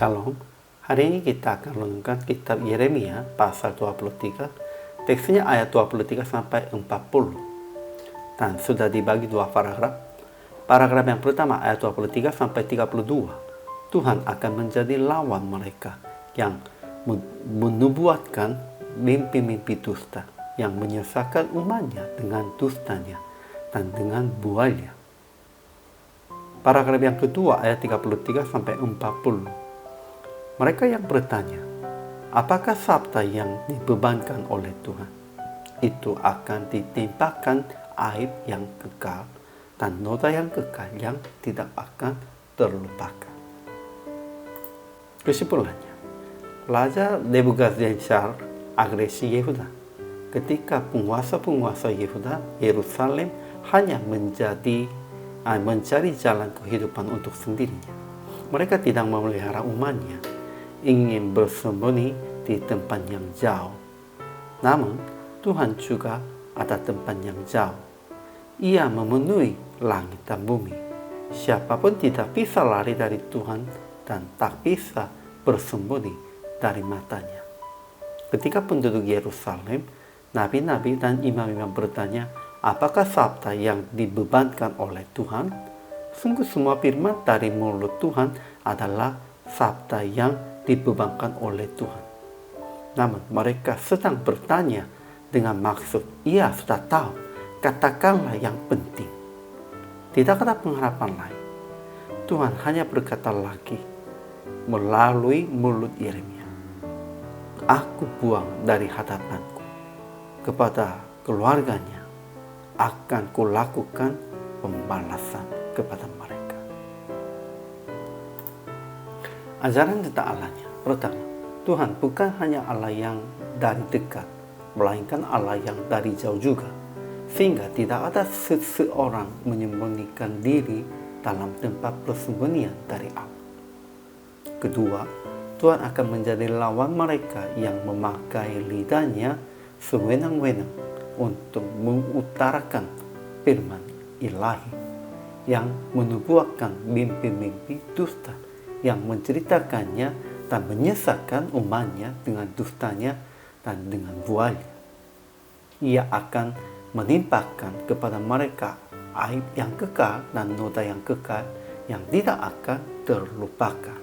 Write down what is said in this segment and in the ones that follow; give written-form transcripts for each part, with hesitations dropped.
Shalom. Hari ini kita akan renungkan kitab Yeremia pasal 23. Teksnya ayat 23 sampai 40. Dan sudah dibagi dua paragraf. Paragraf yang pertama ayat 23 sampai 32. Tuhan akan menjadi lawan mereka yang menubuatkan mimpi-mimpi dusta, yang menyesatkan umatnya dengan dustanya dan dengan buahnya. Paragraf yang kedua ayat 33 sampai 40. Mereka yang bertanya, apakah sabda yang dibebankan oleh Tuhan itu akan ditimpakan aib yang kekal dan noda yang kekal yang tidak akan terlupakan. Kesimpulannya, Raja Nebukadnezar agresi Yehuda ketika penguasa-penguasa Yehuda Yerusalem hanya mencari jalan kehidupan untuk sendirinya. Mereka tidak memelihara umatnya, ingin bersembunyi di tempat yang jauh. Namun, Tuhan juga ada tempat yang jauh. Ia memenuhi langit dan bumi. Siapapun tidak bisa lari dari Tuhan dan tak bisa bersembunyi dari matanya. Ketika penduduk Yerusalem, nabi-nabi dan imam-imam bertanya, apakah sabda yang dibebankan oleh Tuhan? Sungguh semua firman dari mulut Tuhan adalah sabda yang dibebankan oleh Tuhan. Namun mereka sedang bertanya dengan maksud, ia sudah tahu, katakanlah yang penting. Tidak ada pengharapan lain. Tuhan hanya berkata lagi melalui mulut Yeremia, aku buang dari hadapanku, kepada keluarganya akan kulakukan pembalasan kepada mereka. Ajaran tentang Allahnya. Pertama, Tuhan bukan hanya Allah yang dari dekat, melainkan Allah yang dari jauh juga. Sehingga tidak ada seseorang menyembunyikan diri dalam tempat persembunyian dari Allah. Kedua, Tuhan akan menjadi lawan mereka yang memakai lidahnya sewenang-wenang untuk mengutarakan firman ilahi yang menubuatkan mimpi-mimpi dusta, yang menceritakannya dan menyesatkan umatnya dengan dustanya dan dengan buahnya. Ia akan menimpakan kepada mereka aib yang kekal dan noda yang kekal yang tidak akan terlupakan.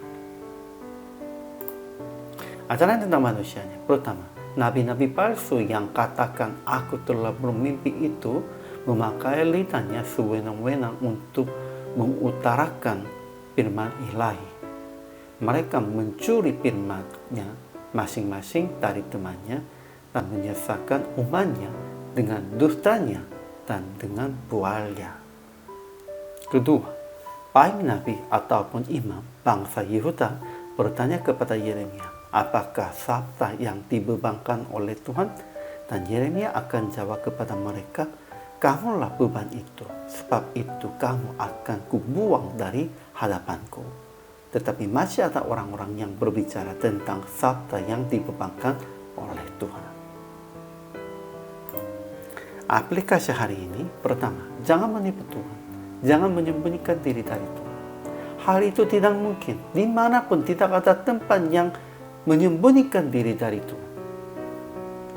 Ajaran tentang manusianya. Pertama, nabi-nabi palsu yang katakan aku telah bermimpi itu memakai lidahnya sewenang-wenang untuk mengutarakan firman ilahi. Mereka mencuri firman-Nya masing-masing dari temannya dan menyesatkan umatnya dengan dustanya dan dengan buahnya. Kedua, para nabi ataupun imam bangsa Yehuda bertanya kepada Yeremia, apakah sabda yang dibebankan oleh Tuhan? Dan Yeremia akan jawab kepada mereka, kamulah beban itu, sebab itu kamu akan kubuang dari hadapanku. Tetapi masih ada orang-orang yang berbicara tentang sabda yang dibebankan oleh Tuhan. Aplikasi hari ini, pertama, jangan menipu Tuhan. Jangan menyembunyikan diri dari Tuhan. Hal itu tidak mungkin. Dimanapun tidak ada tempat yang menyembunyikan diri dari Tuhan.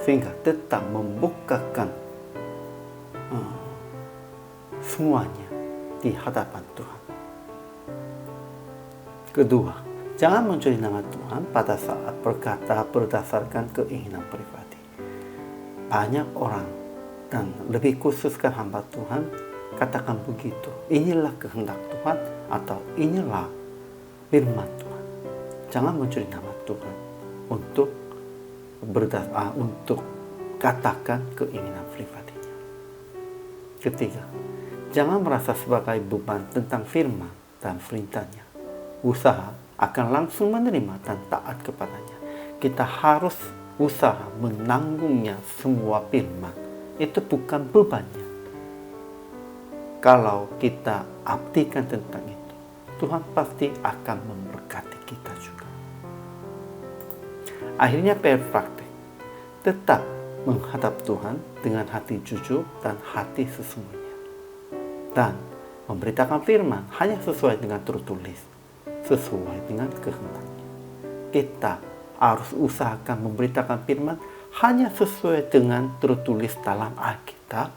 Sehingga tetap membukakan semuanya di hadapan Tuhan. Kedua, jangan mencuri nama Tuhan pada saat berkata berdasarkan keinginan pribadi. Banyak orang, dan lebih khususkan hamba Tuhan, katakan begitu. Inilah kehendak Tuhan atau inilah firman Tuhan. Jangan mencuri nama Tuhan untuk katakan keinginan pribadinya. Ketiga, jangan merasa sebagai beban tentang firman dan perintahnya. Usaha akan langsung menerima dan taat kepadanya. Kita harus usaha menanggungnya semua firman. Itu bukan bebannya. Kalau kita abdikan tentang itu, Tuhan pasti akan memberkati kita juga. Akhirnya praktek. Tetap menghadap Tuhan dengan hati jujur dan hati sesungguhnya. Dan memberitakan firman hanya sesuai dengan tertulis, sesuai dengan kehendaknya. kita harus usahakan memberitakan firman hanya sesuai dengan tertulis dalam Alkitab,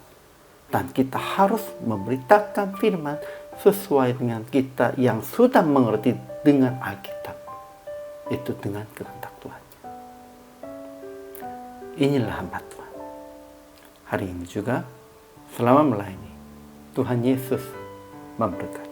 dan kita harus memberitakan firman sesuai dengan kita yang sudah mengerti dengan Alkitab, itu dengan kehendak Tuhan. Inilah hamba Tuhan. Hari ini juga selama melayani, Tuhan Yesus memberkati.